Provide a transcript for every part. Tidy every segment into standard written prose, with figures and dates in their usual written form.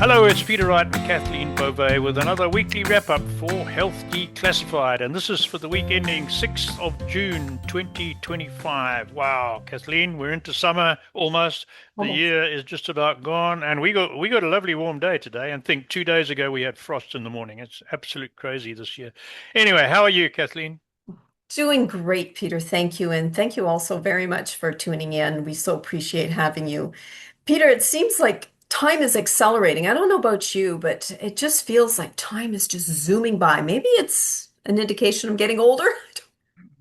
Hello, it's Peter Wright and Kathleen Beauvais with another weekly wrap-up for Health Declassified, and this is for the week ending 6th of June 2025. Wow, Kathleen, we're into summer almost. The Almost. year is just about gone, and we got a lovely warm day today, and think 2 days ago we had frost in the morning. It's absolute crazy this year. Anyway, how are you, Kathleen? Doing great, Peter. Thank you. And thank you also very much for tuning in. We so appreciate having you. Peter, it seems like time is accelerating. I don't know about you, but it just feels like time is just zooming by. Maybe it's an indication I'm getting older.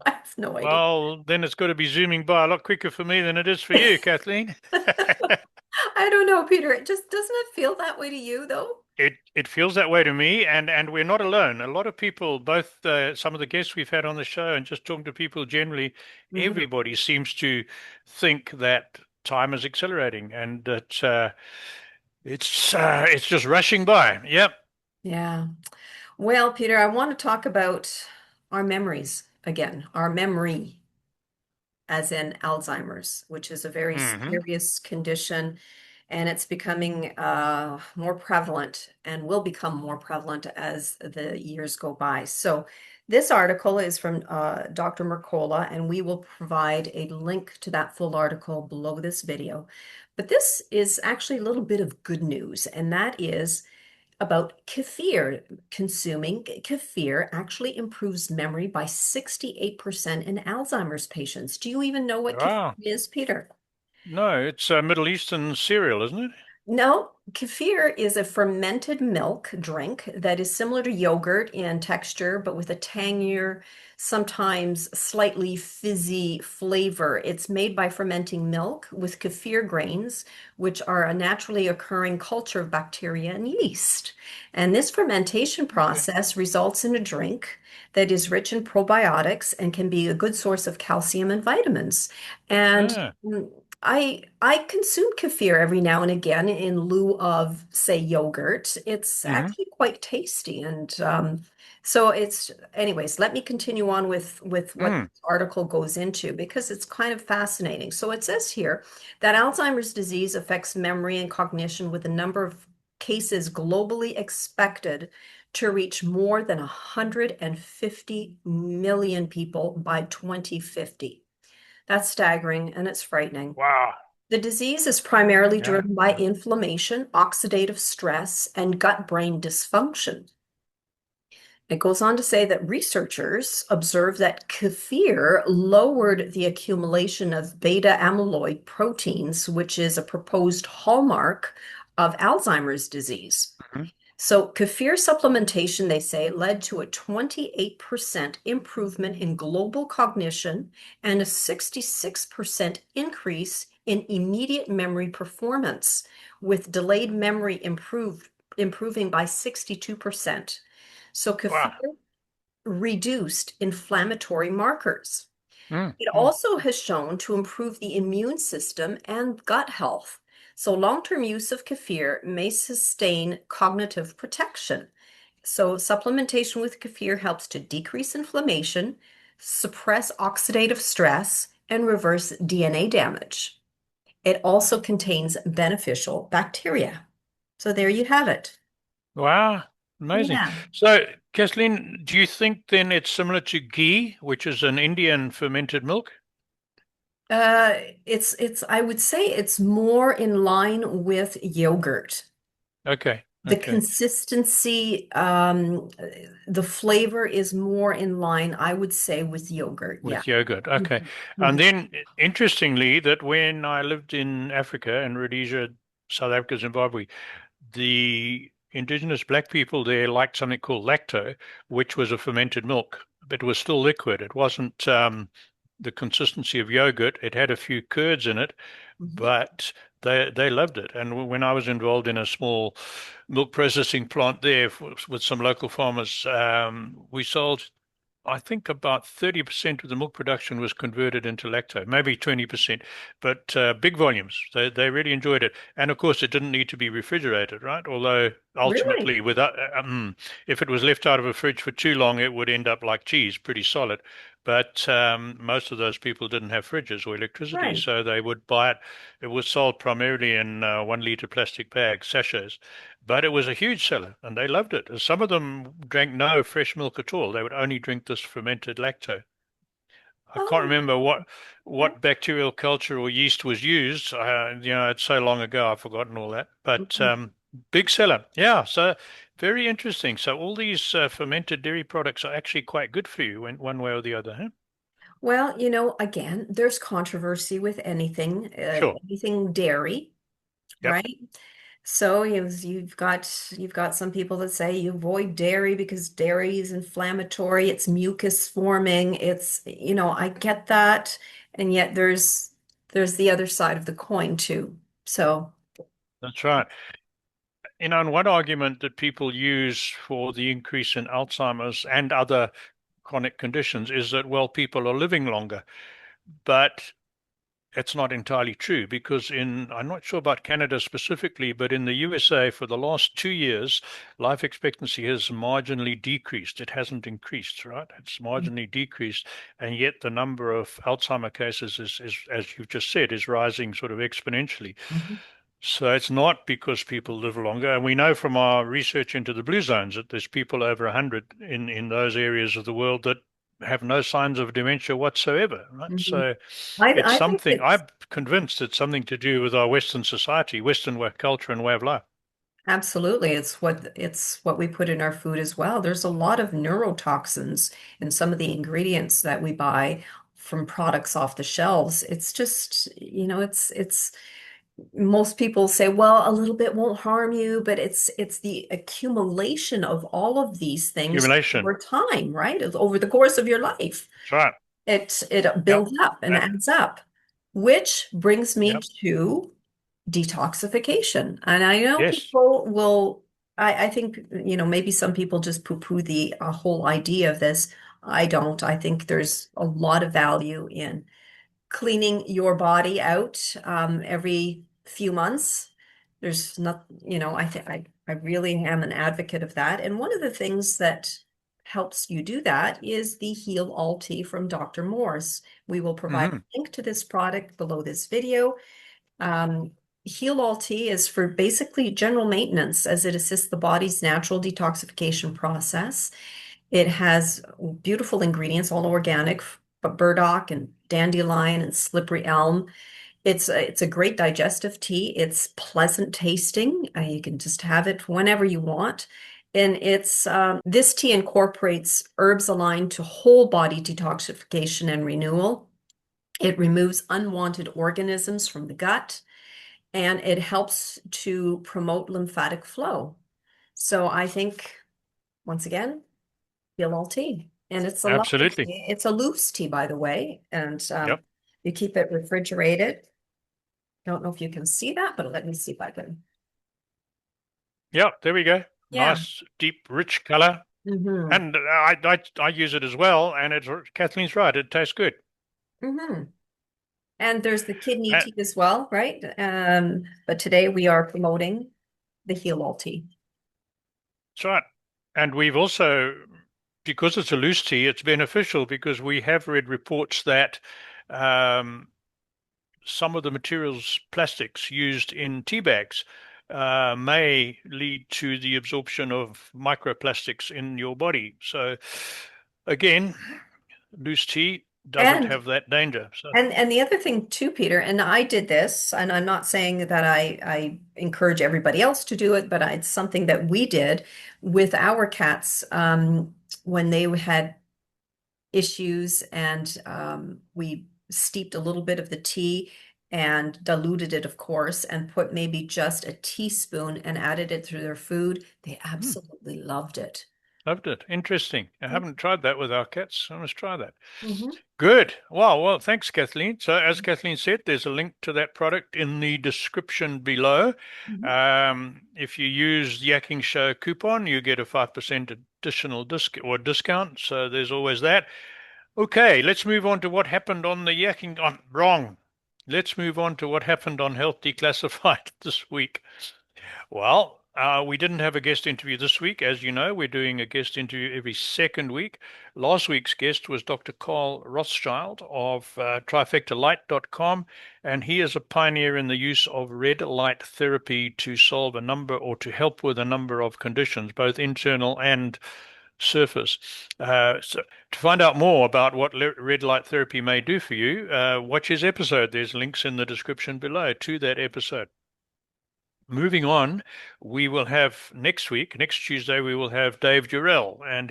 I have no idea. Well, then it's got to be zooming by a lot quicker for me than it is for you, Kathleen. I don't know, Peter. It just doesn't it feel that way to you, though? It feels that way to me, and we're not alone. A lot of people, both some of the guests we've had on the show, and just talking to people generally, Mhm. everybody seems to think that time is accelerating, and that it's just rushing by. Yep. Yeah. Well, Peter, I want to talk about our memories again, our memory, as in Alzheimer's, which is a very Hmm. serious condition, and it's becoming more prevalent and will become more prevalent as the years go by. So, this article is from Dr. Mercola, and we will provide a link to that full article below this video. But this is actually a little bit of good news, and that is about kefir. Consuming kefir actually improves memory by 68% in Alzheimer's patients. Do you even know what kefir Wow. is, Peter? No, it's a Middle Eastern cereal, isn't it? No, kefir is a fermented milk drink that is similar to yogurt in texture, but with a tangier, sometimes slightly fizzy flavor. It's made by fermenting milk with kefir grains, which are a naturally occurring culture of bacteria and yeast. And this fermentation Okay. process results in a drink that is rich in probiotics and can be a good source of calcium and vitamins. And Ah. I consume kefir every now and again in lieu of, say, yogurt. It's Hmm. actually quite tasty, and so it's. Anyways, let me continue on with what Mm. this article goes into because it's kind of fascinating. So it says here that Alzheimer's disease affects memory and cognition with a number of cases globally expected to reach more than 150 million people by 2050. That's staggering and it's frightening. Wow. The disease is primarily Yeah. driven by inflammation, oxidative stress, and gut-brain dysfunction. It goes on to say that researchers observed that kefir lowered the accumulation of beta amyloid proteins, which is a proposed hallmark of Alzheimer's disease. Mhm. So, kefir supplementation, they say, led to a 28% improvement in global cognition and a 66% increase in immediate memory performance, with delayed memory improving by 62%. So, Wow. kefir reduced inflammatory markers. Mm. It Mm. also has shown to improve the immune system and gut health. So, long-term use of kefir may sustain cognitive protection. So, supplementation with kefir helps to decrease inflammation, suppress oxidative stress, and reverse DNA damage. It also contains beneficial bacteria. So, there you have it. Wow, amazing. Yeah. So, Kathleen, do you think then it's similar to ghee, which is an Indian fermented milk? Uh, I would say it's more in line with yogurt. Okay, The okay. consistency, the flavor is more in line, I would say, with yogurt. Yeah. With yogurt. Okay. Mhm. And Mhm. then, interestingly, that when I lived in Africa, in Rhodesia, South Africa, Zimbabwe, the indigenous black people there liked something called lacto, which was a fermented milk, but it was still liquid. It wasn't the consistency of yogurt. It had a few curds in it, Mhm. but they loved it. And when I was involved in a small milk processing plant there with some local farmers, we sold, I think, about 30% of the milk production was converted into lacto, maybe 20%, but big volumes. They really enjoyed it. And of course, it didn't need to be refrigerated, right? Although Really? Ultimately, if it was left out of a fridge for too long, it would end up like cheese, pretty solid. But most of those people didn't have fridges or electricity, Right. so they would buy it. It was sold primarily in 1 liter plastic bags, sachets, but it was a huge seller, and they loved it. Some of them drank no fresh milk at all. They would only drink this fermented lacto. I can't Oh, remember what okay. bacterial culture or yeast was used. It's so long ago, I've forgotten all that. But Mhm. big seller, yeah. So very interesting. So all these fermented dairy products are actually quite good for you in one way or the other, huh? Well, again, there's controversy with Sure. anything dairy, Yep. right? So you've got some people that say you avoid dairy because dairy is inflammatory, it's mucus forming, I get that, and yet there's the other side of the coin too. So, That's right. And one argument that people use for the increase in Alzheimer's and other chronic conditions is that, well, people are living longer. But it's not entirely true because I'm not sure about Canada specifically, but in the USA for the last 2 years, life expectancy has marginally decreased. It hasn't increased, right? It's marginally decreased. And yet the number of Alzheimer cases as you've just said, is rising sort of exponentially. Mhm. So it's not because people live longer. And we know from our research into the blue zones that there's people over 100 in those areas of the world that have no signs of dementia whatsoever, right? Mhm. So it's I think something, it's I'm convinced it's something to do with our Western society, Western work culture and way of life. absolutely it's what we put in our food as well. There's a lot of neurotoxins in some of the ingredients that we buy from products off the shelves. It's just, it's most people say, well, a little bit won't harm you, but it's the accumulation of all of these things Accumulation. over time, right? Over the course of your life. That's right. It Yep. builds up and Uh, adds up, which brings me yep. to detoxification. And I know Yes. people will, I think, maybe some people just poo-poo the whole idea of this. I don't. I think there's a lot of value in cleaning your body out every few months. There's not, I think I really am an advocate of that. And one of the things that helps you do that is the Heal All Tea from Dr. Morse. We will provide Hmm. a link to this product below this video. Um, Heal All Tea is for basically general maintenance as it assists the body's natural detoxification process. It has beautiful ingredients, all organic, but burdock and dandelion and slippery elm. It's a great digestive tea. It's pleasant tasting. You can just have it whenever you want. And it's this tea incorporates herbs aligned to whole body detoxification and renewal. It removes unwanted organisms from the gut, and it helps to promote lymphatic flow. So I think, once again, Feel all tea. And it's a lovely Absolutely. tea. It's a loose tea, by the way. And Yep. you keep it refrigerated. Don't know if you can see that, but let me see if I can. Yep. There we go. Yeah. Nice, deep, rich color. Mm-hmm. And I use it as well. And Kathleen's right. It tastes good. Mm-hmm. And there's the kidney Uh, tea as well, right? But today we are promoting the Heal All tea. That's right. And we've also, because it's a loose tea, it's beneficial because we have read reports that um, some of the materials, plastics used in tea bags, may lead to the absorption of microplastics in your body. So, again, loose tea doesn't And have that danger. So, and the other thing too, Peter, and I did this, and I'm not saying that I encourage everybody else to do it, but it's something that we did with our cats when they had issues, and we steeped a little bit of the tea and diluted it, of course, and put maybe just a teaspoon and added it through their food. They hmm, absolutely loved it. loved it. Interesting. I haven't tried that with our cats. I must try that. Mm-hmm. Good. Well, thanks, Kathleen. So, as Kathleen said, there's a link to that product in the description below. Mm-hmm. If you use the Yakking Show coupon, you get a 5% additional discount. So, there's always that. Okay, let's move on to what happened on the Yakking. I'm wrong. Let's move on to what happened on Health Declassified this week. Well, We didn't have a guest interview this week. As you know, we're doing a guest interview every second week. Last week's guest was Dr. Carl Rothschild of trifectalight.com, and he is a pioneer in the use of red light therapy to solve a number or to help with a number of conditions, both internal and surface. So to find out more about what red light therapy may do for you, watch his episode. There's links in the description below to that episode. Moving on, we will have next Tuesday, we will have Dave Durrell, and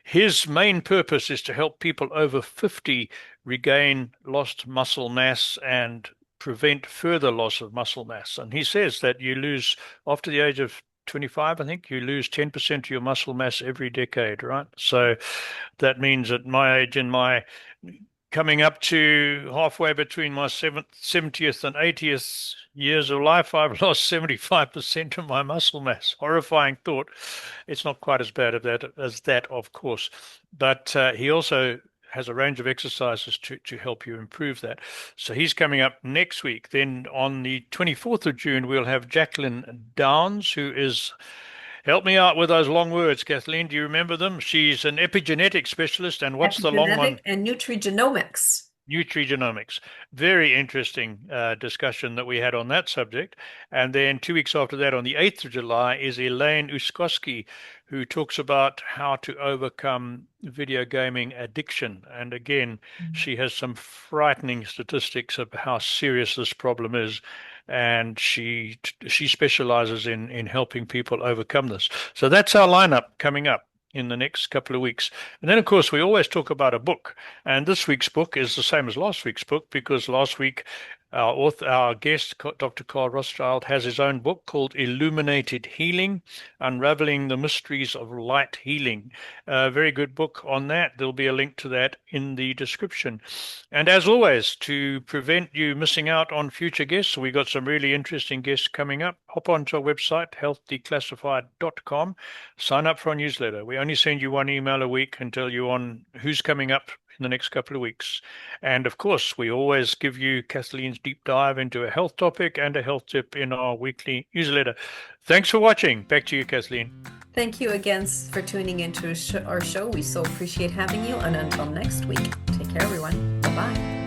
his main purpose is to help people over 50 regain lost muscle mass and prevent further loss of muscle mass. And he says that you lose, after the age of 25, I think, you lose 10% of your muscle mass every decade, right? So that means at my age, in my coming up to halfway between my 70th and 80th years of life, I've lost 75% of my muscle mass. Horrifying thought. It's not quite as bad as that, of course. But he also has a range of exercises to help you improve that. So he's coming up next week. Then on the 24th of June, we'll have Jacqueline Downs, who is, help me out with those long words, Kathleen. Do you remember them? She's an epigenetic specialist. And what's the long one? Epigenetic and nutrigenomics. Nutrigenomics. Very interesting discussion that we had on that subject. And then 2 weeks after that, on the 8th of July, is Elaine Uskoski, who talks about how to overcome video gaming addiction. And again, she has some frightening statistics of how serious this problem is. And she specializes in helping people overcome this. So that's our lineup coming up in the next couple of weeks. And then, of course, we always talk about a book. And this week's book is the same as last week's book, because last week our guest, Dr. Carl Rothschild, has his own book called Illuminated Healing, Unraveling the Mysteries of Light Healing. A very good book on that. There'll be a link to that in the description. And as always, to prevent you missing out on future guests, we got some really interesting guests coming up. Hop onto our website, healthdeclassified.com. Sign up for our newsletter. We only send you one email a week and tell you on who's coming up in the next couple of weeks. And of course, we always give you Kathleen's deep dive into a health topic and a health tip in our weekly newsletter. Thanks for watching. Back to you, Kathleen. Thank you again for tuning into our show. We so appreciate having you. And until next week, take care, everyone. Bye-bye.